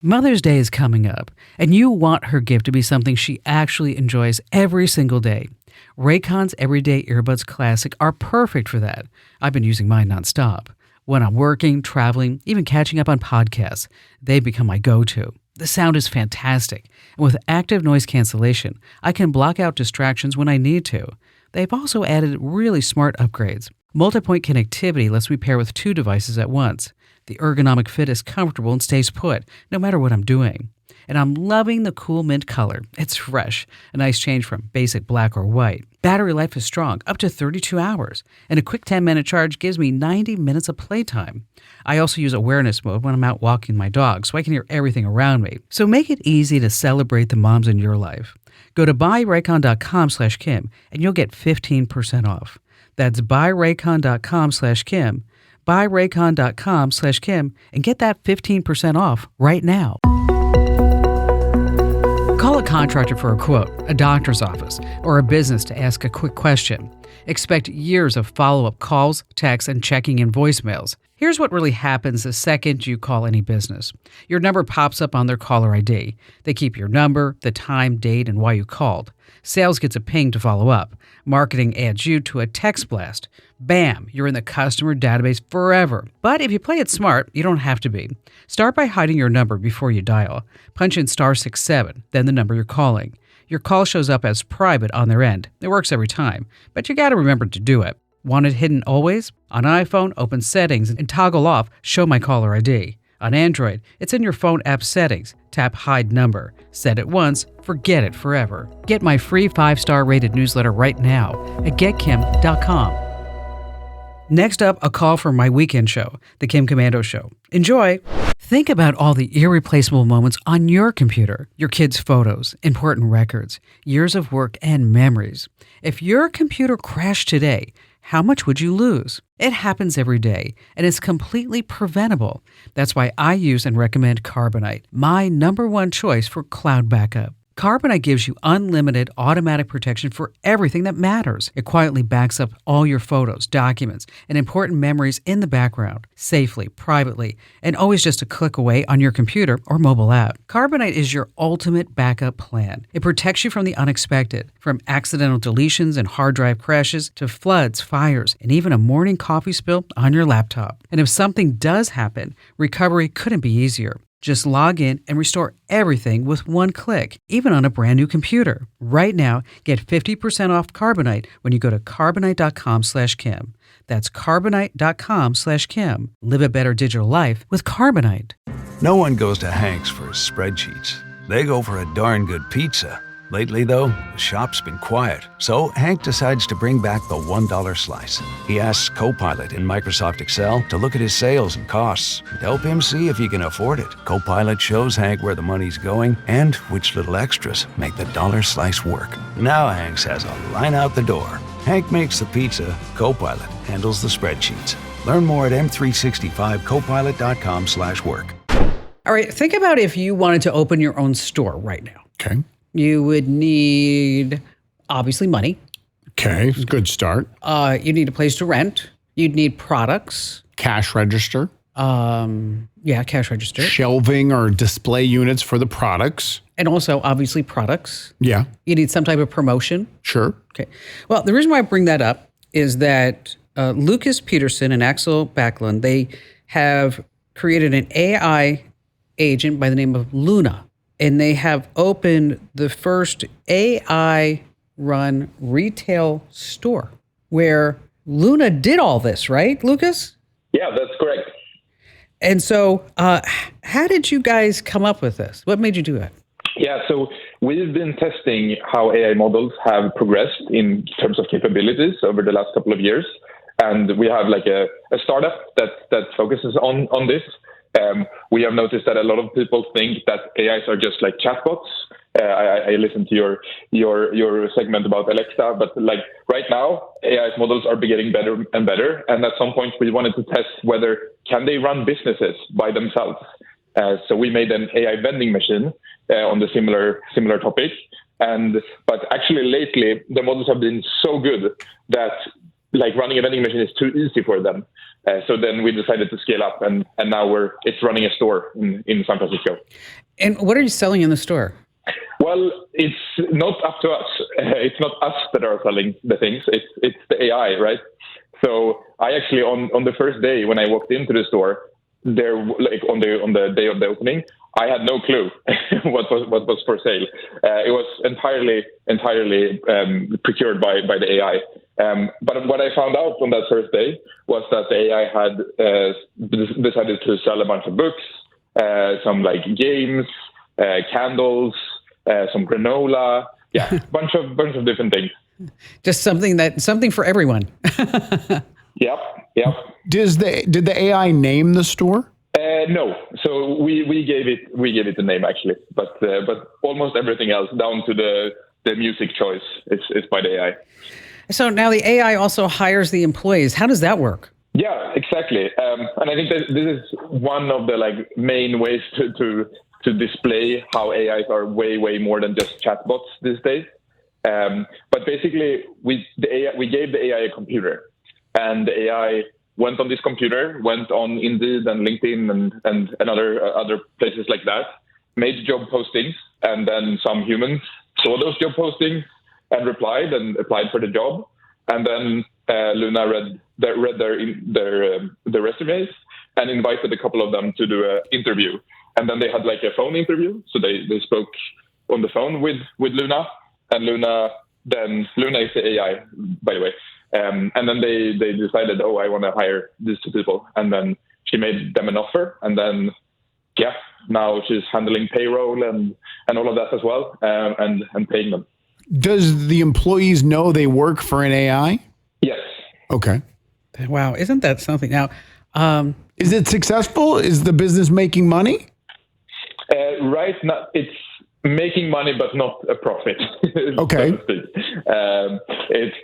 Mother's Day is coming up, and you want her gift to be something she actually enjoys every single day. Raycon's Everyday Earbuds Classic are perfect for that. I've been using mine nonstop. When I'm working, traveling, even catching up on podcasts, they've become my go-to. The sound is fantastic, and with active noise cancellation, I can block out distractions when I need to. They've also added really smart upgrades. Multi-point connectivity lets me pair with two devices at once. The ergonomic fit is comfortable and stays put, no matter what I'm doing. And I'm loving the cool mint color. It's fresh, a nice change from basic black or white. Battery life is strong, up to 32 hours, and a quick 10-minute charge gives me 90 minutes of playtime. I also use awareness mode when I'm out walking my dog, so I can hear everything around me. So make it easy to celebrate the moms in your life. Go to buyraycon.com/Kim, and you'll get 15% off. That's buyraycon.com/Kim. buyraycon.com/Kim and get that 15% off right now. Call a contractor for a quote, a doctor's office, or a business to ask a quick question. Expect years of follow-up calls, texts, and checking in voicemails. Here's what really happens the second you call any business. Your number pops up on their caller ID. They keep your number, the time, date, and why you called. Sales gets a ping to follow up. Marketing adds you to a text blast. Bam, you're in the customer database forever. But if you play it smart, you don't have to be. Start by hiding your number before you dial. Punch in *67, then the number you're calling. Your call shows up as private on their end. It works every time, but you gotta remember to do it. Want it hidden always? On iPhone, open Settings and toggle off Show My Caller ID. On Android, it's in your phone app settings. Tap Hide Number. Set it once, forget it forever. Get my free 5-star rated newsletter right now at getkim.com. Next up, a call from my weekend show, The Kim Komando Show. Enjoy! Think about all the irreplaceable moments on your computer, your kids' photos, important records, years of work, and memories. If your computer crashed today, how much would you lose? It happens every day, and it's completely preventable. That's why I use and recommend Carbonite, my #1 choice for cloud backup. Carbonite gives you unlimited automatic protection for everything that matters. It quietly backs up all your photos, documents, and important memories in the background, safely, privately, and always just a click away on your computer or mobile app. Carbonite is your ultimate backup plan. It protects you from the unexpected, from accidental deletions and hard drive crashes to floods, fires, and even a morning coffee spill on your laptop. And if something does happen, recovery couldn't be easier. Just log in and restore everything with one click, even on a brand new computer. Right now, get 50% off Carbonite when you go to carbonite.com/Kim. That's carbonite.com/Kim. Live a better digital life with Carbonite. No one goes to Hank's for spreadsheets. They go for a darn good pizza. Lately, though, the shop's been quiet, so Hank decides to bring back the $1 slice. He asks Copilot in Microsoft Excel to look at his sales and costs and help him see if he can afford it. Copilot shows Hank where the money's going and which little extras make the dollar slice work. Now Hank has a line out the door. Hank makes the pizza, Copilot handles the spreadsheets. Learn more at m365copilot.com/work. All right, think about if you wanted to open your own store right now. Okay. You would need, obviously, money. Okay, good start. You need a place to rent. You'd need products. Cash register. Cash register. Shelving or display units for the products. And also, obviously, products. Yeah. You need some type of promotion. Sure. Okay. Well, the reason why I bring that up is that Lucas Peterson and Axel Backlund, they have created an AI agent by the name of Luna. And they have opened the first AI-run retail store where Luna did all this, right, Lucas? Yeah, that's correct. And so how did you guys come up with this? What made you do it? Yeah, so we've been testing how AI models have progressed in terms of capabilities over the last couple of years. And we have like a startup that focuses on this. We have noticed that a lot of people think that AIs are just like chatbots. I listened to your segment about Alexa, but like right now, AI models are getting better and better. And at some point, we wanted to test whether can they run businesses by themselves. So we made an AI vending machine on the similar topic. But actually lately, the models have been so good that like running a vending machine is too easy for them. So then we decided to scale up, and now it's running a store in San Francisco. And what are you selling in the store? Well, it's not up to us. It's not us that are selling the things. It's the AI, right? So I actually on the first day when I walked into the store, there like on the day of the opening, I had no clue what was for sale. It was entirely procured by the AI. But what I found out on that first day was that the AI had decided to sell a bunch of books, some like games, candles, some granola, bunch of different things. Just something for everyone. Yep. Did the AI name the store? No. So we gave it a name actually, but almost everything else down to the music choice is by the AI. So now the AI also hires the employees. How does that work? Yeah, exactly. And I think that this is one of the like main ways to display how AIs are way more than just chatbots these days. But basically, we gave the AI a computer, and the AI went on this computer, went on Indeed and LinkedIn and other places like that, made job postings, and then some humans saw those job postings and replied and applied for the job, and then Luna read their resumes and invited a couple of them to do an interview, and then they had like a phone interview, so they spoke on the phone with Luna, and Luna is the AI, by the way. And then they decided, I want to hire these two people. And then she made them an offer. And then, now she's handling payroll and all of that as well, and paying them. Does the employees know they work for an AI? Yes. Okay. Wow, isn't that something? Now, is it successful? Is the business making money? Right now, it's making money, but not a profit. Okay. So to speak.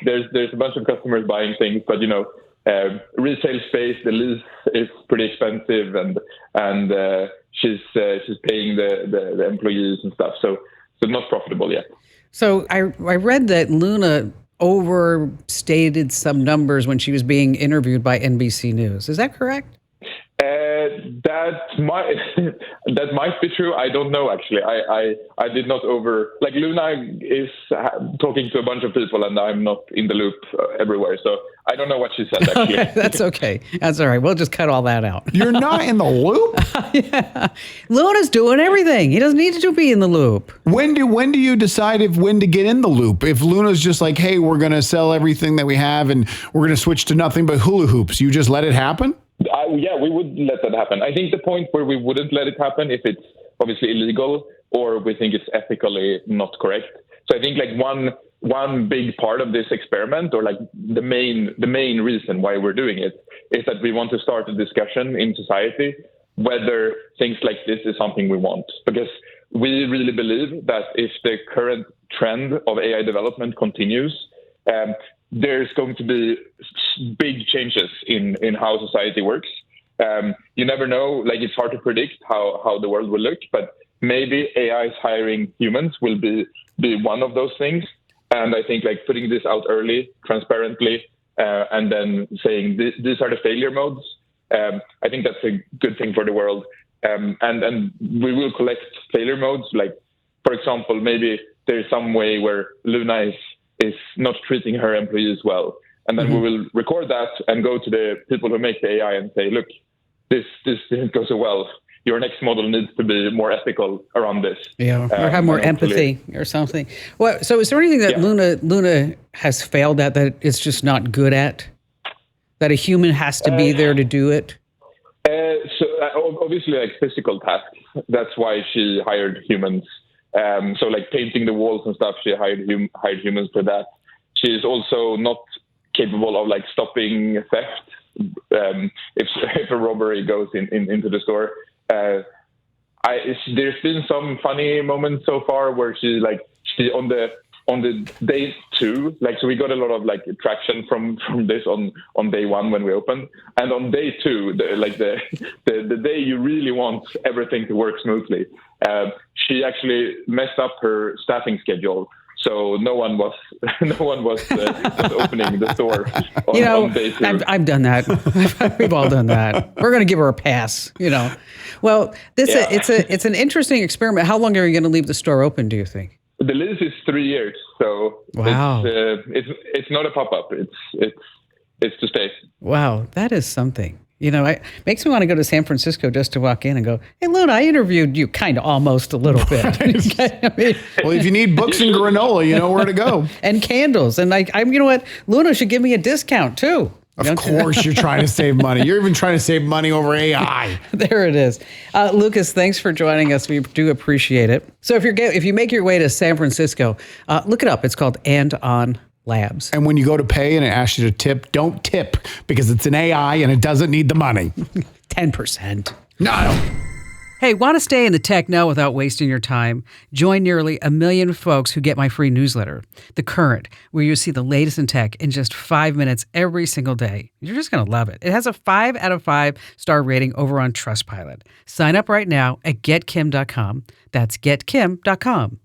There's a bunch of customers buying things, but retail space, the lease is pretty expensive, and she's paying the employees and stuff. So not profitable yet. So I read that Luna overstated some numbers when she was being interviewed by NBC News. Is that correct? That might be true. I don't know, actually. I did not Luna is talking to a bunch of people, and I'm not in the loop everywhere. So I don't know what she said, actually. Okay, that's okay. That's all right. We'll just cut all that out. You're not in the loop? Yeah. Luna's doing everything. He doesn't need to be in the loop. When do you decide when to get in the loop? If Luna's just like, hey, we're going to sell everything that we have and we're going to switch to nothing but hula hoops, you just let it happen? We would let that happen. I think the point where we wouldn't let it happen if it's obviously illegal or we think it's ethically not correct. So I think like one big part of this experiment, or like the main reason why we're doing it, is that we want to start a discussion in society whether things like this is something we want. Because we really believe that if the current trend of AI development continues, there's going to be big changes in how society works. You never know, like it's hard to predict how the world will look, but maybe AIs hiring humans will be one of those things. And I think like putting this out early, transparently, and then saying these are the failure modes, I think that's a good thing for the world. And we will collect failure modes. Like, for example, maybe there's some way where Luna is not treating her employees well. And then we will record that and go to the people who make the AI and say, look, this didn't go so well. Your next model needs to be more ethical around this. Yeah, or have more empathy or something. Well, so is there anything that Luna has failed at that it's just not good at? That a human has to be there to do it? Obviously, like physical tasks. That's why she hired humans. So like painting the walls and stuff, she hired humans for that. She is also not capable of like stopping theft. If a robbery goes into the store, there's been some funny moments so far where she on the day 2, like, so we got a lot of like traction from this on day 1 when we opened, and on day 2, the day you really want everything to work smoothly, she actually messed up her staffing schedule. So no one was opening the store on day 2. I've done that. We've all done that. We're going to give her a pass. Well, it's an interesting experiment. How long are you going to leave the store open, do you think? The lease is 3 years, so wow. It's not a pop-up. It's to stay. Wow, that is something. It makes me want to go to San Francisco just to walk in and go, hey, Luna, I interviewed you kind of almost a little bit. Well, if you need books and granola, you know where to go. And candles. And you know what? Luna should give me a discount too. Of course you're trying to save money. You're even trying to save money over AI. There it is. Lucas, thanks for joining us. We do appreciate it. So if you make your way to San Francisco, look it up. It's called And-On Labs. And when you go to pay and it asks you to tip, don't tip because it's an AI and it doesn't need the money. 10%. No. Hey, want to stay in the tech know without wasting your time? Join nearly 1 million folks who get my free newsletter, The Current, where you see the latest in tech in just 5 minutes every single day. You're just going to love it. It has a 5 out of 5 star rating over on Trustpilot. Sign up right now at getkim.com. That's getkim.com.